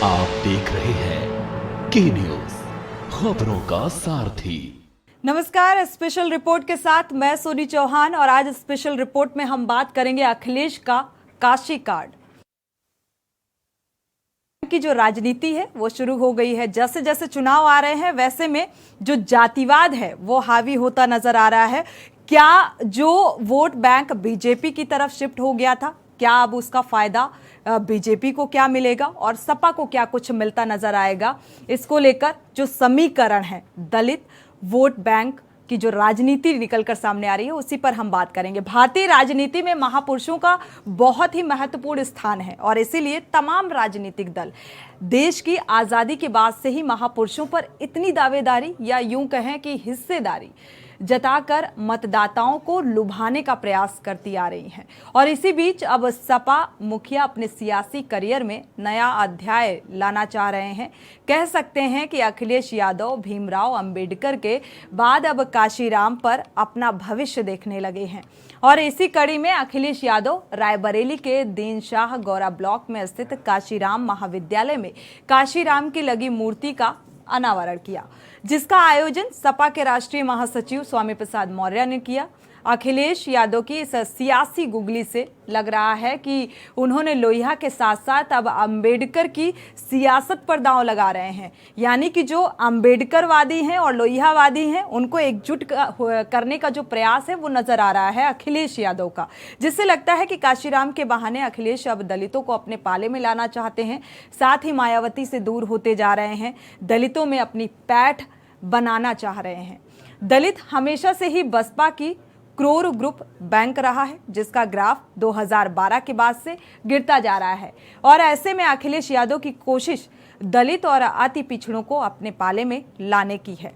आप देख रहे हैं के न्यूज, खबरों का सारथी। नमस्कार, स्पेशल रिपोर्ट के साथ मैं सोनी चौहान और आज स्पेशल रिपोर्ट में हम बात करेंगे अखिलेश का काशी कार्ड की जो राजनीति है वो शुरू हो गई है। जैसे जैसे चुनाव आ रहे हैं वैसे में जो जातिवाद है वो हावी होता नजर आ रहा है। क्या जो वोट बैंक बीजेपी की तरफ शिफ्ट हो गया था, क्या अब उसका फायदा बीजेपी को क्या मिलेगा और सपा को क्या कुछ मिलता नजर आएगा? इसको लेकर जो समीकरण है दलित वोट बैंक की जो राजनीति निकलकर सामने आ रही है उसी पर हम बात करेंगे। भारतीय राजनीति में महापुरुषों का बहुत ही महत्वपूर्ण स्थान है और इसीलिए तमाम राजनीतिक दल देश की आज़ादी के बाद से ही महापुरुषों पर इतनी दावेदारी या यूं कहें कि हिस्सेदारी जताकर मतदाताओं को लुभाने का प्रयास करती आ रही हैं। और इसी बीच अब सपा मुखिया अपने सियासी करियर में नया अध्याय लाना चाह रहे हैं। कह सकते हैं कि अखिलेश यादव भीमराव अंबेडकर के बाद अब काशीराम पर अपना भविष्य देखने लगे हैं। और इसी कड़ी में अखिलेश यादव रायबरेली के दीन शाह गौरा ब्लॉक में स्थित काशीराम महाविद्यालय में काशीराम की लगी मूर्ति का अनावरण किया, जिसका आयोजन सपा के राष्ट्रीय महासचिव स्वामी प्रसाद मौर्य ने किया। अखिलेश यादव की इस सियासी गुगली से लग रहा है कि उन्होंने लोहिया के साथ साथ अब अंबेडकर की सियासत पर दांव लगा रहे हैं, यानी कि जो अंबेडकरवादी हैं और लोहियावादी हैं उनको एकजुट करने का जो प्रयास है वो नजर आ रहा है अखिलेश यादव का, जिससे लगता है कि काशीराम के बहाने अखिलेश अब दलितों को अपने पाले में लाना चाहते हैं, साथ ही मायावती से दूर होते जा रहे हैं, दलितों में अपनी पैठ बनाना चाह रहे हैं। दलित हमेशा से ही बसपा की क्रोर ग्रुप बैंक रहा है, जिसका ग्राफ 2012 के बाद से गिरता जा रहा है और ऐसे में अखिलेश यादव की कोशिश दलित और अति पिछड़ों को अपने पाले में लाने की है।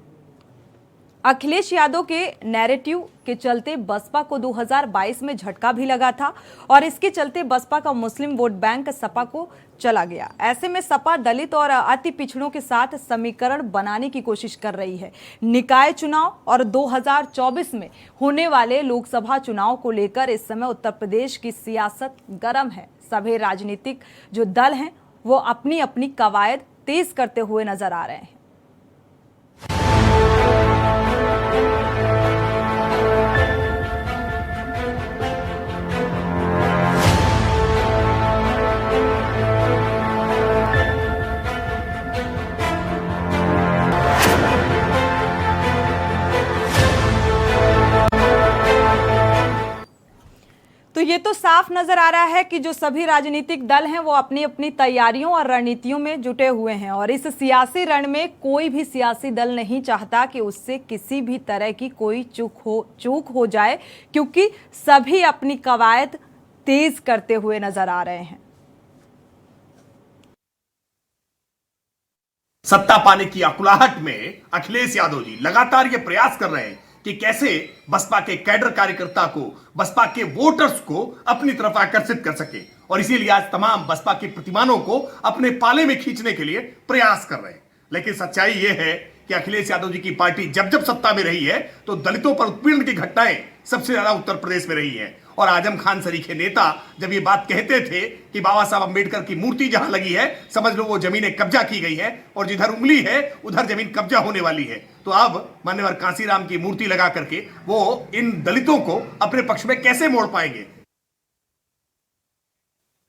अखिलेश यादव के नैरेटिव के चलते बसपा को 2022 में झटका भी लगा था और इसके चलते बसपा का मुस्लिम वोट बैंक सपा को चला गया। ऐसे में सपा दलित और अति पिछड़ों के साथ समीकरण बनाने की कोशिश कर रही है। निकाय चुनाव और 2024 में होने वाले लोकसभा चुनाव को लेकर इस समय उत्तर प्रदेश की सियासत गर्म है। सभी राजनीतिक जो दल हैं वो अपनी अपनी कवायद तेज करते हुए नजर आ रहे हैं। तो ये तो साफ नजर आ रहा है कि जो सभी राजनीतिक दल हैं वो अपनी अपनी तैयारियों और रणनीतियों में जुटे हुए हैं और इस सियासी रण में कोई भी सियासी दल नहीं चाहता कि उससे किसी भी तरह की कोई चूक हो जाए, क्योंकि सभी अपनी कवायद तेज करते हुए नजर आ रहे हैं। सत्ता पाने की आकुलाहट में अखिलेश यादव जी लगातार ये प्रयास कर रहे हैं कि कैसे बसपा के कैडर कार्यकर्ता को, बसपा के वोटर्स को अपनी तरफ आकर्षित कर सके और इसीलिए आज तमाम बसपा के प्रतिमानों को अपने पाले में खींचने के लिए प्रयास कर रहे हैं। लेकिन सच्चाई यह है कि अखिलेश यादव जी की पार्टी जब जब सत्ता में रही है तो दलितों पर उत्पीड़न की घटनाएं सबसे ज्यादा उत्तर प्रदेश में रही है। और आजम खान सरीखे नेता जब ये बात कहते थे कि बाबा साहब अंबेडकर की मूर्ति जहां लगी है समझ लो वो जमीनें कब्जा की गई है और जिधर उंगली है उधर जमीन कब्जा होने वाली है, तो अब मान्यवर कांसीराम की मूर्ति लगा करके वो इन दलितों को अपने पक्ष में कैसे मोड़ पाएंगे?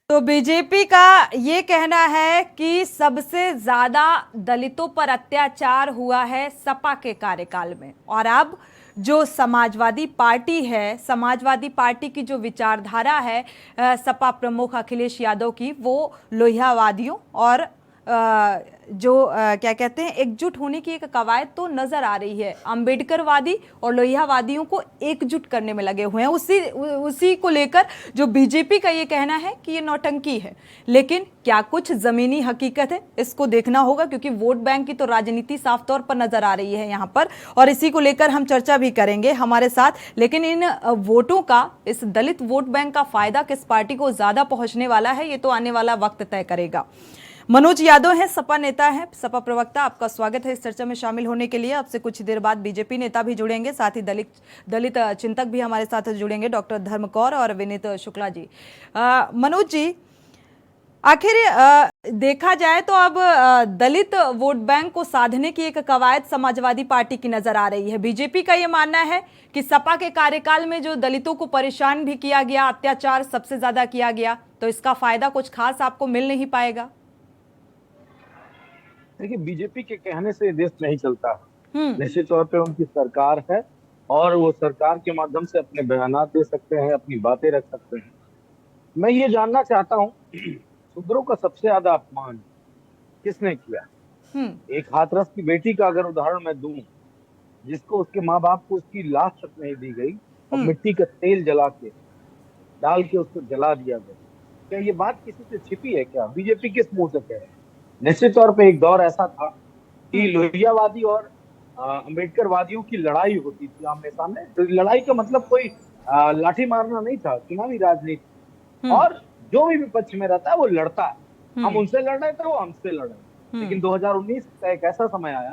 तो बीजेपी का ये कहना है कि सबसे ज्यादा दलितों पर अत्याचार हुआ है सपा के कार्यकाल में और अब जो समाजवादी पार्टी है, समाजवादी पार्टी की जो विचारधारा है सपा प्रमुख अखिलेश यादव की, वो लोहियावादियों और क्या कहते हैं एकजुट होने की एक कवायद तो नजर आ रही है। अंबेडकरवादी और लोहियावादियों को एकजुट करने में लगे हुए हैं। उसी को लेकर जो बीजेपी का ये कहना है कि ये नौटंकी है, लेकिन क्या कुछ जमीनी हकीकत है इसको देखना होगा, क्योंकि वोट बैंक की तो राजनीति साफ तौर पर नजर आ रही है यहाँ पर और इसी को लेकर हम चर्चा भी करेंगे हमारे साथ। लेकिन इन वोटों का, इस दलित वोट बैंक का फायदा किस पार्टी को ज्यादा पहुंचने वाला है ये तो आने वाला वक्त तय करेगा। मनोज यादव हैं, सपा नेता हैं, सपा प्रवक्ता, आपका स्वागत है इस चर्चा में शामिल होने के लिए। आपसे कुछ देर बाद बीजेपी नेता भी जुड़ेंगे, साथ ही दलित चिंतक भी हमारे साथ जुड़ेंगे, डॉक्टर धर्मकौर और विनीत शुक्ला जी। मनोज जी, आखिर देखा जाए तो अब दलित वोट बैंक को साधने की एक कवायद समाजवादी पार्टी की नजर आ रही है। बीजेपी का ये मानना है कि सपा के कार्यकाल में जो दलितों को परेशान भी किया गया, अत्याचार सबसे ज्यादा किया गया, तो इसका फायदा कुछ खास आपको मिल नहीं पाएगा। देखिए, बीजेपी के कहने से देश नहीं चलता। हम्म। निश्चित तौर पे उनकी सरकार है और वो सरकार के माध्यम से अपने बयानात दे सकते हैं, अपनी बातें रख सकते हैं। मैं ये जानना चाहता हूँ, शूद्रों का सबसे ज्यादा अपमान किसने किया? एक हाथरस की बेटी का अगर उदाहरण मैं दूं, जिसको उसके माँ बाप को उसकी लाश तक नहीं दी गई और मिट्टी का तेल जला के डाल के उसको जला दिया गया, क्या ये बात किसी से छिपी है क्या? बीजेपी किस मुंह से कह रहे हैं? निश्चित तौर पे एक दौर ऐसा था कि लोहियावादी और अम्बेडकर वादियों की लड़ाई होती थी आमने सामने। तो लड़ाई का मतलब कोई लाठी मारना नहीं था, चुनावी राजनीति। और जो भी विपक्ष में रहता है वो लड़ता है। हम उनसे लड़ रहे थे, वो हमसे लड़ रहे थे। लेकिन 2019 का एक ऐसा समय आया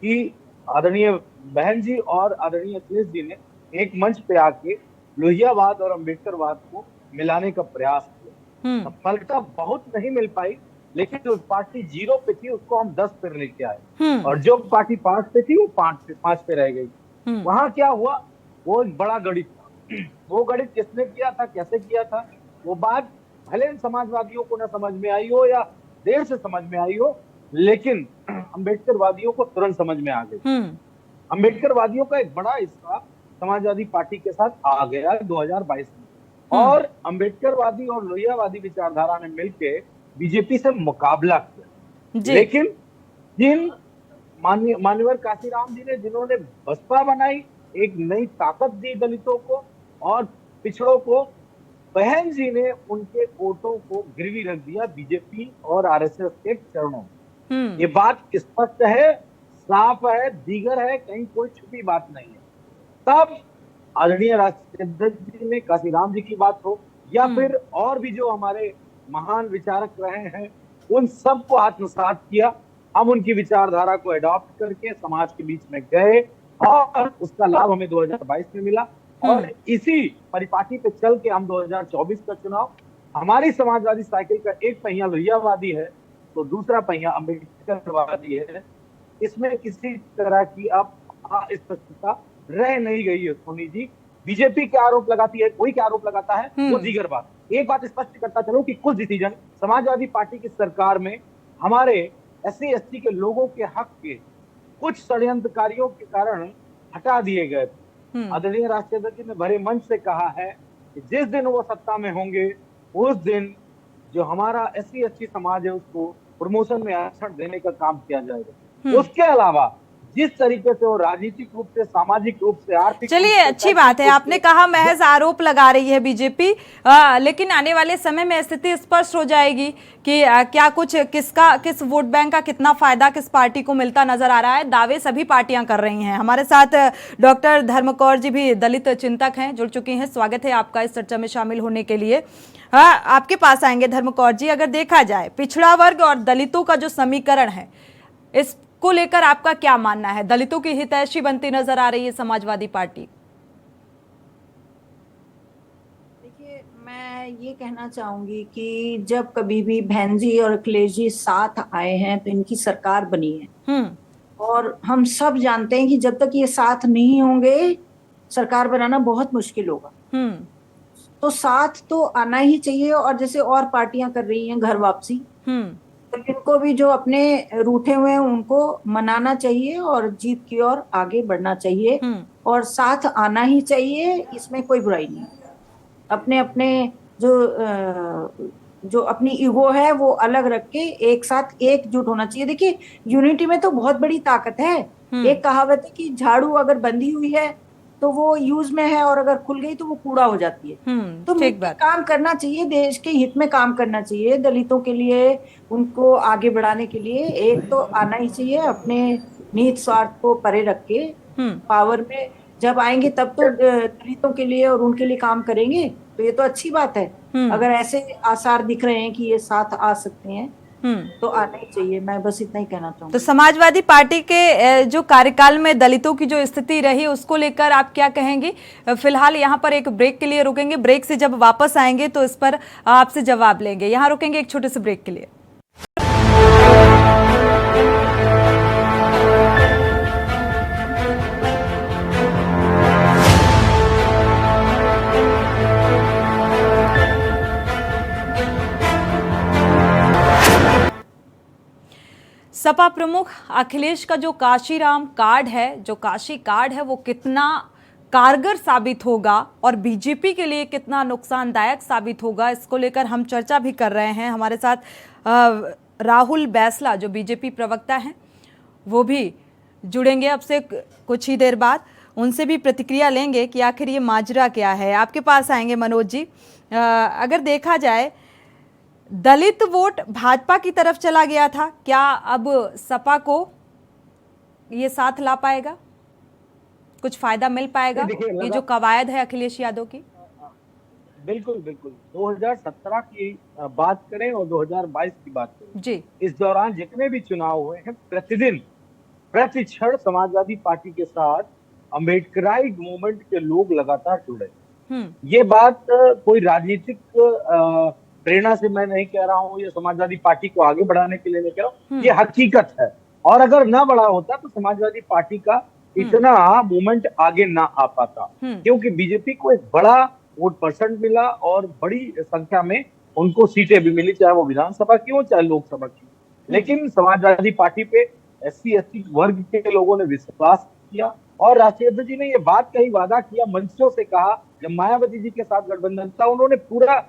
कि आदरणीय बहन जी और आदरणीय अखिलेश जी ने एक मंच पे आके लोहियावाद और अम्बेडकरवाद को मिलाने का प्रयास किया। सफलता बहुत नहीं मिल पाई, लेकिन जो पार्टी 0 पे थी उसको हम 10 पे लेके आए, और जो पार्टी 5 पे थी वो 5 पे रह गई। वहां क्या हुआ? वो एक बड़ा गणित था। वो गणित किसने किया था, कैसे किया था, वो बात भले समाजवादियों को न समझ में आई हो या देर से समझ में आई हो, लेकिन अम्बेडकरवादियों को तुरंत समझ में आ गई। अम्बेडकरवादियों का एक बड़ा हिस्सा समाजवादी पार्टी के साथ आ गया 2022 में, और अम्बेडकरवादी और लोहियावादी विचारधारा ने मिलकर बीजेपी से मुकाबला किया। लेकिन जिन मान्यवर काशीराम जी ने, जिन्होंने बसपा बनाई, एक नई ताकत दी दलितों को और पिछड़ों को, बहन जी ने उनके वोटों को गिरवी रख दिया बीजेपी और आरएसएस के चरणों में। ये बात स्पष्ट है, साफ है, दीगर है, कहीं कोई छुपी बात नहीं है। तब आदरणीय राष्ट्राध्यक्ष जी ने, काशीराम जी की बात हो या फिर और भी जो हमारे महान विचारक रहे हैं, उन सबको आत्मसात किया। हम उनकी विचारधारा को अडॉप्ट करके समाज के बीच में गए और उसका लाभ हमें 2022 में मिला। और इसी परिपाटी पे चल के हम 2024 का चुनाव, हमारी समाजवादी साइकिल का एक पहिया लोहियावादी है तो दूसरा पहिया अम्बेडकरवादी है। इसमें किसी तरह की अब अस्पष्टता रह नहीं गई है। सोनी जी, बीजेपी क्या आरोप लगाती है, कोई क्या आरोप लगाता है, वो दीगर बात। एक बात स्पष्ट करता चलो कि कुछ डिसीजन समाजवादी पार्टी की सरकार में हमारे SC ST के लोगों के हक के कुछ षड्यंत्रकारियों के कारण हटा दिए गए थे। आदरणीय राष्ट्राध्यक्ष ने भरे मंच से कहा है कि जिस दिन वो सत्ता में होंगे उस दिन जो हमारा SC ST समाज है उसको प्रमोशन में आरक्षण देने का काम किया जाएगा। उसके अलावा जिस तरीके से वो राजनीतिक रूप से, सामाजिक रूप से, आर्थिक, चलिए अच्छी बात है, आपने कहा महज आरोप लगा रही है बीजेपी, लेकिन आने वाले समय में स्थिति स्पष्ट हो जाएगी कि क्या कुछ किस वोट बैंक का कितना फायदा किस पार्टी को मिलता नजर आ रहा है। दावे सभी पार्टियां कर रही हैं। हमारे साथ डॉक्टर धर्म कौर जी भी दलित चिंतक हैं, जुड़ चुकी हैं। स्वागत है आपका इस चर्चा में शामिल होने के लिए। आपके पास आएंगे धर्म कौर जी। अगर देखा जाए पिछड़ा वर्ग और दलितों का जो समीकरण है, इस को लेकर आपका क्या मानना है? दलितों की हितैषी बनती नजर आ रही है समाजवादी पार्टी। देखिए, मैं ये कहना चाहूंगी कि जब कभी भी बहन जी और अखिलेश जी साथ आए हैं तो इनकी सरकार बनी है। और हम सब जानते हैं कि जब तक ये साथ नहीं होंगे सरकार बनाना बहुत मुश्किल होगा। तो साथ तो आना ही चाहिए। और जैसे और पार्टियां कर रही हैं घर वापसी, तो इनको भी जो अपने रूठे हुए हैं उनको मनाना चाहिए और जीत की ओर आगे बढ़ना चाहिए और साथ आना ही चाहिए। इसमें कोई बुराई नहीं। अपने अपने जो अपनी ईगो है वो अलग रख के एक साथ एकजुट होना चाहिए। देखिए, यूनिटी में तो बहुत बड़ी ताकत है। एक कहावत है कि झाड़ू अगर बंधी हुई है तो वो यूज में है और अगर खुल गई तो वो कूड़ा हो जाती है। तो काम करना चाहिए, देश के हित में काम करना चाहिए, दलितों के लिए, उनको आगे बढ़ाने के लिए एक तो आना ही चाहिए। अपने निहित स्वार्थ को परे रख के पावर में जब आएंगे तब तो दलितों के लिए और उनके लिए काम करेंगे, तो ये तो अच्छी बात है। अगर ऐसे आसार दिख रहे हैं कि ये साथ आ सकते हैं तो आना ही चाहिए। मैं बस इतना ही कहना चाहूंगी। तो समाजवादी पार्टी के जो कार्यकाल में दलितों की जो स्थिति रही उसको लेकर आप क्या कहेंगी? फिलहाल यहाँ पर एक ब्रेक के लिए रुकेंगे, ब्रेक से जब वापस आएंगे तो इस पर आपसे जवाब लेंगे। यहाँ रुकेंगे एक छोटे से ब्रेक के लिए। सपा प्रमुख अखिलेश का जो काशीराम कार्ड है, जो काशी कार्ड है, वो कितना कारगर साबित होगा और बीजेपी के लिए कितना नुकसानदायक साबित होगा, इसको लेकर हम चर्चा भी कर रहे हैं। हमारे साथ राहुल बैसला जो बीजेपी प्रवक्ता हैं वो भी जुड़ेंगे अब से कुछ ही देर बाद। उनसे भी प्रतिक्रिया लेंगे कि आखिर ये माजरा क्या है। आपके पास आएंगे मनोज जी। अगर देखा जाए दलित वोट भाजपा की तरफ चला गया था, क्या अब सपा को ये साथ ला पाएगा? कुछ फायदा मिल पाएगा ये जो कवायद है अखिलेश यादव की? बिल्कुल बिल्कुल। 2017 की बात करें और 2022 की बात करें जी, इस दौरान जितने भी चुनाव हुए हैं, प्रतिदिन प्रति क्षण समाजवादी पार्टी के साथ अम्बेडकराइट मूवमेंट के लोग लगातार जुड़े। ये बात कोई राजनीतिक प्रेरणा से मैं नहीं कह रहा हूँ, ये समाजवादी पार्टी को आगे बढ़ाने के लिए नहीं कह रहा हूँ, ये हकीकत है। और अगर ना बढ़ा होता तो समाजवादी पार्टी का इतना मूवमेंट आगे ना आ पाता, क्योंकि बीजेपी को एक बड़ा वोट परसेंट मिला और बड़ी संख्या में उनको सीटें भी मिली, चाहे वो विधानसभा की हो चाहे लोकसभा की। लेकिन समाजवादी पार्टी पे SC/ST वर्ग के लोगों ने विश्वास किया और राष्ट्रीय अध्यक्ष जी ने ये बात कही, वादा किया, मंचों से कहा। जब मायावती जी के साथ गठबंधन था उन्होंने पूरा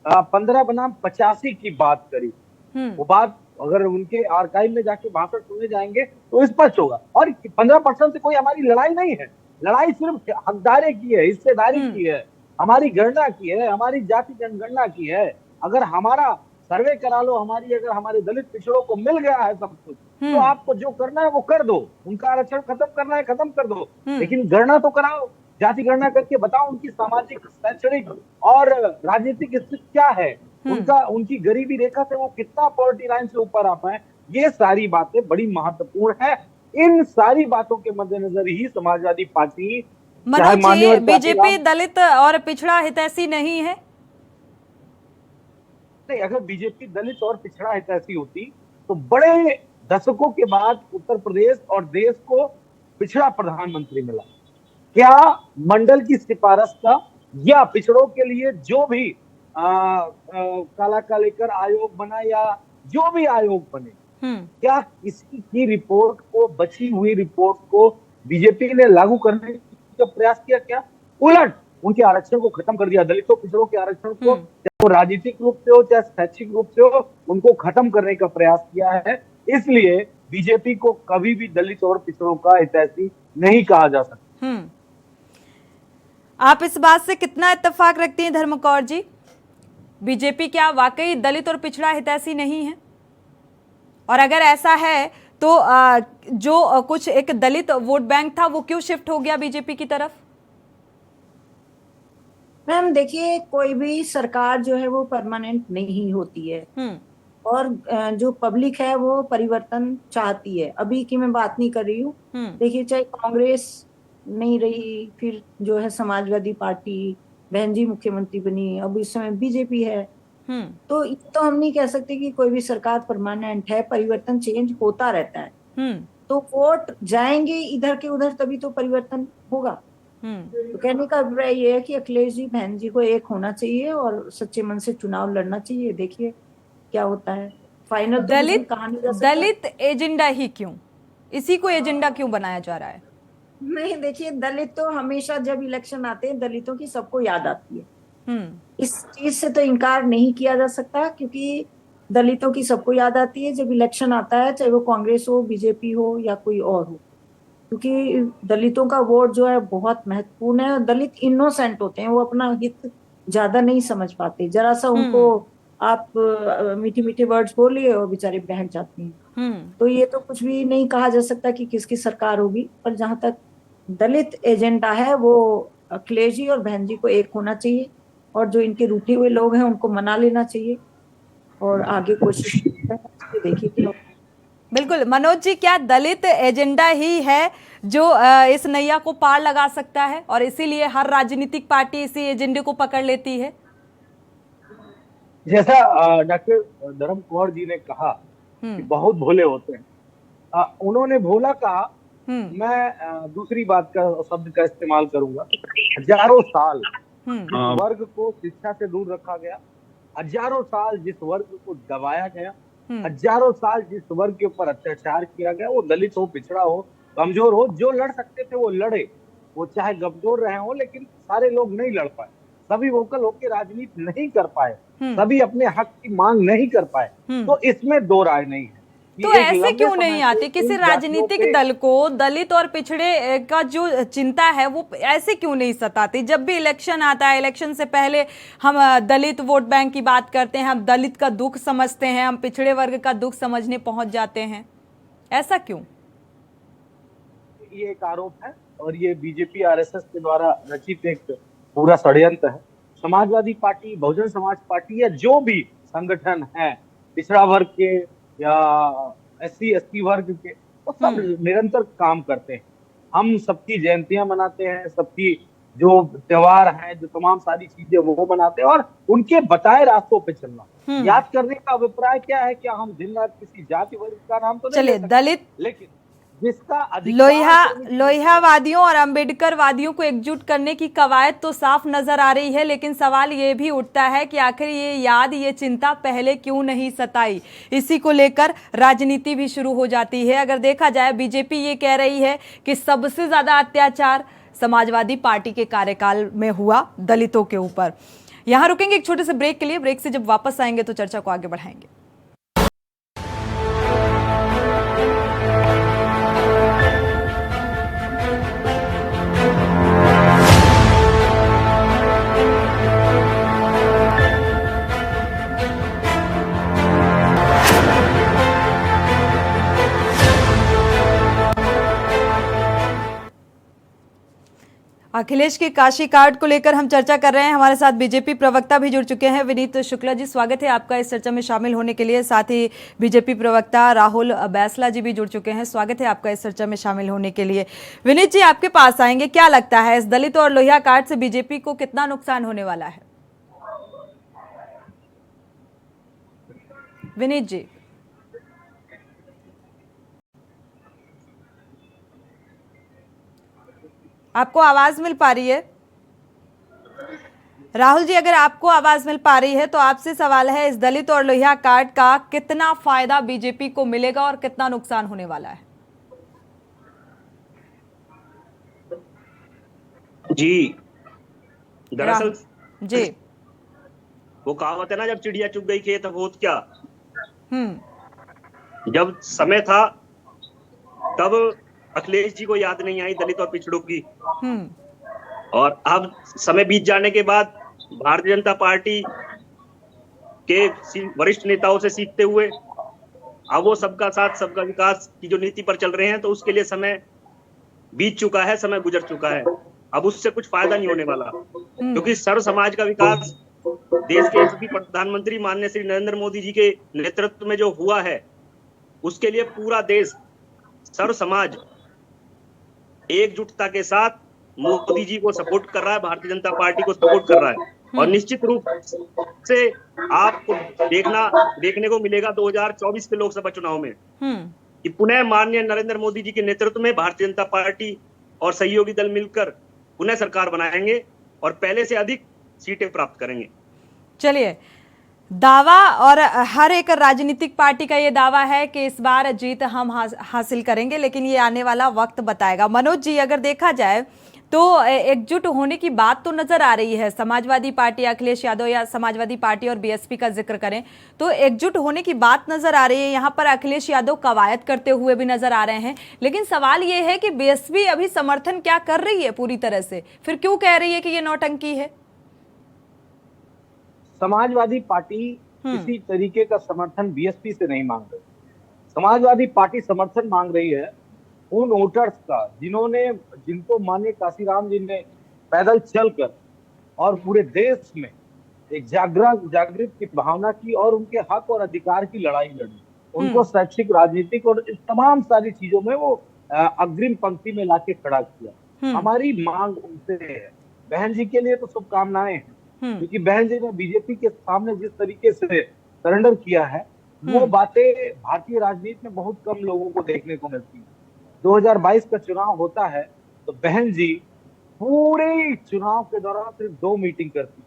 15 बनाम 85 की बात करी। वो बात अगर उनके आर्काइव में जाके भाषण सुने जाएंगे तो स्पष्ट होगा। और 15% से कोई हमारी लड़ाई नहीं है, लड़ाई सिर्फ हकदारी की है, हिस्सेदारी की है, हमारी गणना की है, हमारी जाति जनगणना की है। अगर हमारा सर्वे करा लो, अगर हमारे दलित पिछड़ों को मिल गया है सब कुछ, तो आपको जो करना है वो कर दो, उनका आरक्षण खत्म करना है खत्म कर दो, लेकिन गणना तो कराओ, जाति गणना करके बताओ उनकी सामाजिक, शैक्षणिक और राजनीतिक स्थिति क्या है, उनकी गरीबी रेखा से वो कितना पॉवर्टी लाइन से ऊपर आ पाए। ये सारी बातें बड़ी महत्वपूर्ण है। इन सारी बातों के मद्देनजर ही समाजवादी पार्टी, मनोज जी, बीजेपी दलित और पिछड़ा हितैषी नहीं है? नहीं, अगर बीजेपी दलित और पिछड़ा हितैषी होती तो बड़े दशकों के बाद उत्तर प्रदेश और देश को पिछड़ा प्रधानमंत्री मिला। क्या मंडल की सिफारिश का या पिछड़ों के लिए जो भी काला का लेकर आयोग बना या जो भी आयोग बने, क्या किसी की रिपोर्ट को, बची हुई रिपोर्ट को बीजेपी ने लागू करने का प्रयास किया? क्या उलट उनके आरक्षण को खत्म कर दिया। दलितों पिछड़ों के आरक्षण को, चाहे वो राजनीतिक रूप से हो चाहे शैक्षिक रूप से हो, उनको खत्म करने का प्रयास किया है। इसलिए बीजेपी को कभी भी दलित और पिछड़ों का हितैषी नहीं कहा जा सकता। आप इस बात से कितना इत्तेफाक रखती हैं धर्मकौर जी? बीजेपी क्या वाकई दलित और पिछड़ा हितैषी नहीं है? और अगर ऐसा है तो जो कुछ एक दलित वोट बैंक था वो क्यों शिफ्ट हो गया बीजेपी की तरफ? मैम देखिए, कोई भी सरकार जो है वो परमानेंट नहीं होती है और जो पब्लिक है वो परिवर्तन चाहती है। अभी की मैं बात नहीं कर रही हूँ, देखिए चाहे कांग्रेस नहीं रही, फिर जो है समाजवादी पार्टी, बहन जी मुख्यमंत्री बनी, अब इस समय बीजेपी है, तो हम नहीं कह सकते कि कोई भी सरकार परमानेंट है, परिवर्तन चेंज होता रहता है। तो वोट जाएंगे इधर के उधर तभी तो परिवर्तन होगा। तो कहने का अभिप्राय ये है कि अखिलेश जी, बहन जी को एक होना चाहिए और सच्चे मन से चुनाव लड़ना चाहिए। देखिए क्या होता है। फाइनल दलित एजेंडा ही क्यों, इसी को एजेंडा क्यों बनाया जा रहा है? नहीं देखिए, दलित तो हमेशा जब इलेक्शन आते हैं दलितों की सबको याद आती है। इस चीज से तो इनकार नहीं किया जा सकता, क्योंकि दलितों की सबको याद आती है जब इलेक्शन आता है, चाहे वो कांग्रेस हो, बीजेपी हो या कोई और हो, क्योंकि दलितों का वोट जो है बहुत महत्वपूर्ण है। दलित इनोसेंट होते हैं, वो अपना हित ज्यादा नहीं समझ पाते। जरा सा उनको आप मीठे मीठे वर्ड्स बोलिए और बेचारे बहक जाते हैं। तो ये तो कुछ भी नहीं कहा जा सकता कि किसकी सरकार होगी, पर जहां तक दलित एजेंडा है वो अखिलेश जी और बहन जी को एक होना चाहिए और जो इनके रूठे हुए लोग हैं उनको मना लेना चाहिए और आगे कोशिश करना चाहिए। देखिए क्या। बिल्कुल मनोज जी, क्या दलित एजेंडा ही है जो इस नैया को पार लगा सकता है और इसीलिए हर राजनीतिक पार्टी इसी एजेंडे को पकड़ लेती है? जैसा डॉक्टर धर्म कुंवर जी ने कहा कि बहुत भोले होते हैं, उन्होंने भोला कहा। मैं दूसरी बात का शब्द का इस्तेमाल करूंगा। हजारों साल जिस वर्ग को शिक्षा से दूर रखा गया, हजारों साल जिस वर्ग को दबाया गया, हजारों साल जिस वर्ग के ऊपर अत्याचार किया गया, वो दलित हो, पिछड़ा हो, कमजोर हो, जो लड़ सकते थे वो लड़े। वो चाहे कमजोर रहे हो, लेकिन सारे लोग नहीं लड़ पाए, सभी वोकल होकर राजनीति नहीं कर पाए, सभी अपने हक की मांग नहीं कर पाए। तो इसमें दो राय नहीं है। तो ऐसे क्यों नहीं आती किसी राजनीतिक दल को दलित और पिछड़े का जो चिंता है वो ऐसे क्यों नहीं सताती? जब भी इलेक्शन आता है, इलेक्शन से पहले हम दलित वोट बैंक की बात करते हैं, हम दलित का दुख समझते हैं, हम पिछड़े वर्ग का दुख समझने पहुंच जाते हैं, ऐसा क्यों? ये एक आरोप है और ये बीजेपी आरएसएस के द्वारा रचित एक पूरा षड्यंत्र है। समाजवादी पार्टी, बहुजन समाज पार्टी या जो भी संगठन है पिछड़ा वर्ग के या एससी एसटी वर्ग के, वो सब निरंतर काम करते हैं। हम सबकी जयंतियां मनाते हैं, सबकी जो त्योहार हैं, जो तमाम सारी चीजें वो मनाते हैं और उनके बताए रास्तों पे चलना। याद करने का अभिप्राय क्या है? क्या हम दिन रात किसी जाति वर्ग का नाम तो नहीं ले सकते, दलित, लेकिन जिसका लोहियावादियों और अंबेडकर वादियों को एकजुट करने की कवायद तो साफ नजर आ रही है, लेकिन सवाल ये भी उठता है कि आखिर ये याद, ये चिंता पहले क्यों नहीं सताई? इसी को लेकर राजनीति भी शुरू हो जाती है। अगर देखा जाए, बीजेपी ये कह रही है कि सबसे ज्यादा अत्याचार समाजवादी पार्टी के कार्यकाल में हुआ दलितों के ऊपर। यहां रुकेंगे एक छोटे से ब्रेक के लिए। ब्रेक से जब वापस आएंगे तो चर्चा को आगे बढ़ाएंगे। अखिलेश की काशी कार्ड को लेकर हम चर्चा कर रहे हैं। हमारे साथ बीजेपी प्रवक्ता भी जुड़ चुके हैं। विनीत शुक्ला जी, स्वागत है आपका इस चर्चा में शामिल होने के लिए। साथ ही बीजेपी प्रवक्ता राहुल बैसला जी भी जुड़ चुके हैं। स्वागत है आपका इस चर्चा में शामिल होने के लिए। विनीत जी, आपके पास आएंगे। क्या लगता है, इस दलित और लोहिया कार्ड से बीजेपी को कितना नुकसान होने वाला है? विनीत जी, आपको आवाज मिल पा रही है? राहुल जी, अगर आपको आवाज मिल पा रही है तो आपसे सवाल है, इस दलित और लोहिया कार्ड का कितना फायदा बीजेपी को मिलेगा और कितना नुकसान होने वाला है? जी, दरअसल जी, वो कहावत है ना, जब चिड़िया चुग गई खेत होत क्या। जब समय था तब अखिलेश जी को याद नहीं आई दलित और पिछड़ों की, और अब समय बीत जाने के बाद भारतीय जनता पार्टी के वरिष्ठ नेताओं से सीखते हुए अब वो सबका साथ सबका विकास की जो नीति पर चल रहे हैं, तो उसके लिए समय बीत चुका है, समय गुजर चुका है। अब उससे कुछ फायदा नहीं होने वाला, क्योंकि सर्व समाज का विकास देश के यशस्वी प्रधानमंत्री माननीय श्री नरेंद्र मोदी जी के नेतृत्व में जो हुआ है, उसके लिए पूरा देश, सर्व समाज एकजुटता के साथ मोदी जी को सपोर्ट कर रहा है, भारतीय जनता पार्टी को सपोर्ट कर रहा है। और निश्चित रूप से आपको देखने को मिलेगा 2024 के लोकसभा चुनाव में कि पुनः माननीय नरेंद्र मोदी जी के नेतृत्व में भारतीय जनता पार्टी और सहयोगी दल मिलकर पुनः सरकार बनाएंगे और पहले से अधिक सीटें प्राप्त करेंगे। चलिए, दावा और हर एक राजनीतिक पार्टी का ये दावा है कि इस बार जीत हम हासिल करेंगे, लेकिन ये आने वाला वक्त बताएगा। मनोज जी, अगर देखा जाए तो एकजुट होने की बात तो नजर आ रही है। समाजवादी पार्टी, अखिलेश यादव, या समाजवादी पार्टी और बीएसपी का जिक्र करें तो एकजुट होने की बात नजर आ रही है। यहाँ पर अखिलेश यादव कवायद करते हुए भी नजर आ रहे हैं, लेकिन सवाल ये है कि बीएसपी अभी समर्थन क्या कर रही है पूरी तरह से, फिर क्यों कह रही है कि ये नौटंकी है? समाजवादी पार्टी किसी तरीके का समर्थन बीएसपी से नहीं मांग रही। समाजवादी पार्टी समर्थन मांग रही है उन वोटर्स का जिनको माननीय काशीराम जी ने पैदल चलकर और पूरे देश में एक जागृत की भावना की और उनके हक और अधिकार की लड़ाई लड़ी। उनको शैक्षिक, राजनीतिक और इस तमाम सारी चीजों में वो अग्रिम पंक्ति में लाके खड़ा किया। हमारी मांग उनसे है। बहन जी के लिए तो शुभकामनाएं हैं, क्योंकि बहन जी ने बीजेपी के सामने जिस तरीके से सरेंडर किया है, वो बातें भारतीय राजनीति में बहुत कम लोगों को देखने को मिलती है। 2022 का चुनाव होता है तो बहन जी पूरे चुनाव के दौरान सिर्फ 2 मीटिंग करती।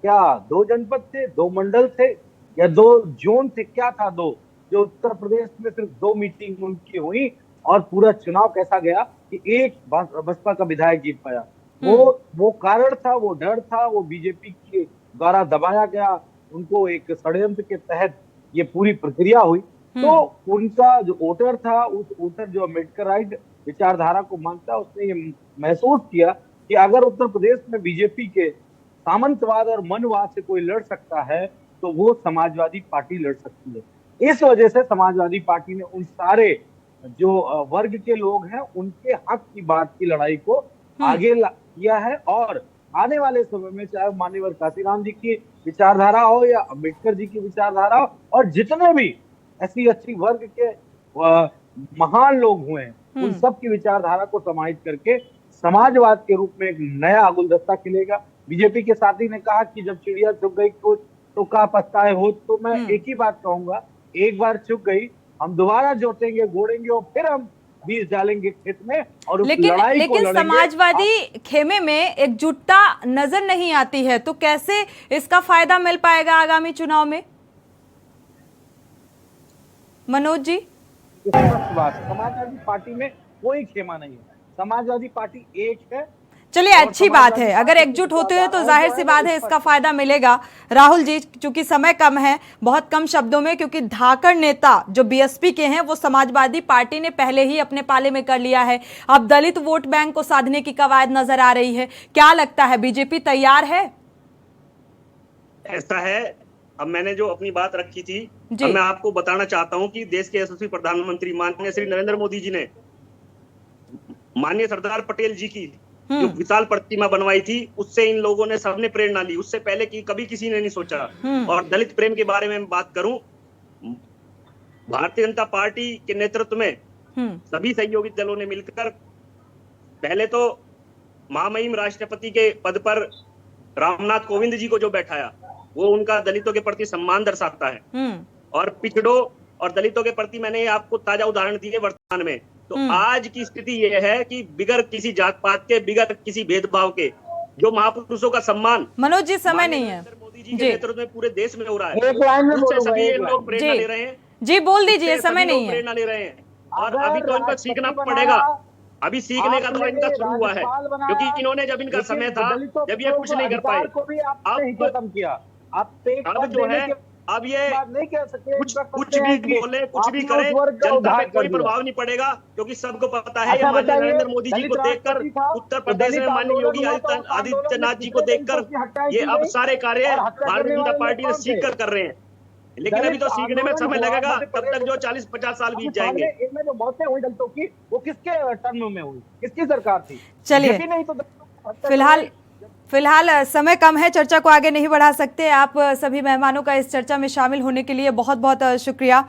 क्या 2 जनपद थे, 2 मंडल थे या 2 जोन थे, क्या था 2? जो उत्तर प्रदेश में सिर्फ 2 मीटिंग उनकी हुई और पूरा चुनाव कैसा गया कि एक बसपा का विधायक जीत पाया। वो कारण था, वो डर था, वो बीजेपी के द्वारा दबाया गया, उनको एक षड्यंत्र के तहत ये पूरी प्रक्रिया हुई। तो उनका जो वोटर था, उस वोटर जो अम्बेडकराइट विचारधारा को मानता है, उसने ये महसूस किया कि अगर उत्तर प्रदेश में बीजेपी के सामंतवाद और मनवाद से कोई लड़ सकता है तो वो समाजवादी पार्टी लड़ सकती है। इस वजह से समाजवादी पार्टी ने उन सारे जो वर्ग के लोग हैं उनके हक की बात की लड़ाई को आगे किया है। और आने वाले समय में चाहे माननीय काशीराम जी की विचारधारा हो या अम्बेडकर जी की विचारधारा हो, और जितने भी SC/ST वर्ग के महान लोग हुए हैं, उन सब की विचारधारा को समाहित करके समाजवाद के रूप में एक नया गुलदस्ता खिलेगा। बीजेपी के साथी ने कहा कि जब चिड़िया चुग गई तो का पछताए हो, तो मैं एक ही बात कहूंगा, एक बार चुग गई, हम दोबारा जोतेंगे, गोड़ेंगे और फिर हम बीज डालेंगे खेत में और उस लड़ाई को लड़ेंगे। समाजवादी खेमे में एकजुटता नजर नहीं आती है, तो कैसे इसका फायदा मिल पाएगा आगामी चुनाव में? मनोज जी, समाजवादी पार्टी में कोई खेमा नहीं है, समाजवादी पार्टी एक है। चलिए, अच्छी बात है, अगर एकजुट होते हैं तो जाहिर सी बात है इसका फायदा मिलेगा। राहुल जी, चूंकि समय कम है, बहुत कम शब्दों में, क्योंकि धाकड़ नेता जो BSP के हैं वो समाजवादी पार्टी ने पहले ही अपने पाले में कर लिया है। अब दलित वोट बैंक को साधने की कवायद नजर आ रही है। क्या लगता है, बीजेपी तैयार है? ऐसा है, अब मैंने जो अपनी बात रखी थी, अब मैं आपको बताना चाहता हूं कि देश के यशस्वी प्रधानमंत्री माननीय श्री नरेंद्र मोदी जी ने माननीय सरदार पटेल जी की जो विशाल प्रतिमा बनवाई थी, उससे इन लोगों ने सबने प्रेरणा ली। उससे पहले की कभी किसी ने नहीं सोचा। और दलित प्रेम के बारे में बात करूं, भारतीय जनता पार्टी के नेतृत्व में सभी सहयोगी दलों ने मिलकर, पहले तो महामहिम राष्ट्रपति के पद पर रामनाथ कोविंद जी को जो बैठाया, वो उनका दलितों के प्रति सम्मान दर्शाता है। और पिछड़ों और दलितों के प्रति मैंने आपको ताजा उदाहरण दिए वर्तमान में। तो आज की स्थिति यह है कि बिगर किसी जात पात के, बिगर किसी भेदभाव के, जो महापुरुषों का सम्मान, मनोज जी समय नहीं है, मोदी जी के नेतृत्व में पूरे देश में हो रहा है, उससे सभी ये लोग प्रेरणा ले रहे हैं। जी बोल दीजिए, समय नहीं है, प्रेरणा ले रहे हैं। और अभी तो इनको सीखना पड़ेगा, अभी सीखने का तो इनका शुरू हुआ है, क्योंकि इन्होंने जब इनका समय था, जब ये कुछ नहीं कर पाए, अब जो है, अब ये कुछ भी बोले, कुछ भी करे, जनता पे कोई प्रभाव नहीं पड़ेगा, क्योंकि सबको पता है, माननीय नरेंद्र मोदी जी को देखकर, उत्तर प्रदेश में माननीय योगी आदित्यनाथ जी को देखकर ये अब सारे कार्य भारतीय जनता पार्टी ने सीख कर रहे हैं। लेकिन अभी तो सीखने में समय लगेगा, तब तक जो 40-50 साल बीत जाएंगे। इनमें जो मौतें हुई दलितों की, वो किसके टर्म में हुई, किसकी सरकार थी? चलिए, फिलहाल समय कम है, चर्चा को आगे नहीं बढ़ा सकते। आप सभी मेहमानों का इस चर्चा में शामिल होने के लिए बहुत बहुत शुक्रिया।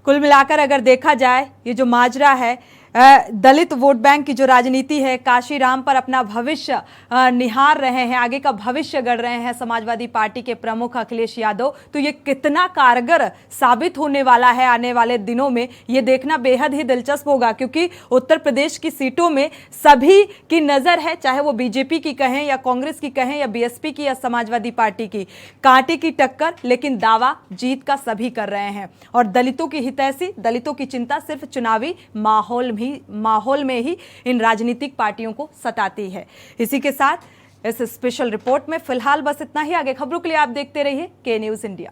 कुल मिलाकर अगर देखा जाए, ये जो माजरा है, दलित वोट बैंक की जो राजनीति है, काशीराम पर अपना भविष्य निहार रहे हैं, आगे का भविष्य गढ़ रहे हैं समाजवादी पार्टी के प्रमुख अखिलेश यादव, तो ये कितना कारगर साबित होने वाला है आने वाले दिनों में, ये देखना बेहद ही दिलचस्प होगा। क्योंकि उत्तर प्रदेश की सीटों में सभी की नज़र है, चाहे वो बीजेपी की कहें या कांग्रेस की कहें या BSP की या समाजवादी पार्टी की, कांटे की टक्कर, लेकिन दावा जीत का सभी कर रहे हैं। और दलितों की हितैषी, दलितों की चिंता सिर्फ चुनावी माहौल में ही इन राजनीतिक पार्टियों को सताती है। इसी के साथ इस स्पेशल रिपोर्ट में फिलहाल बस इतना ही। आगे खबरों के लिए आप देखते रहिए K News India।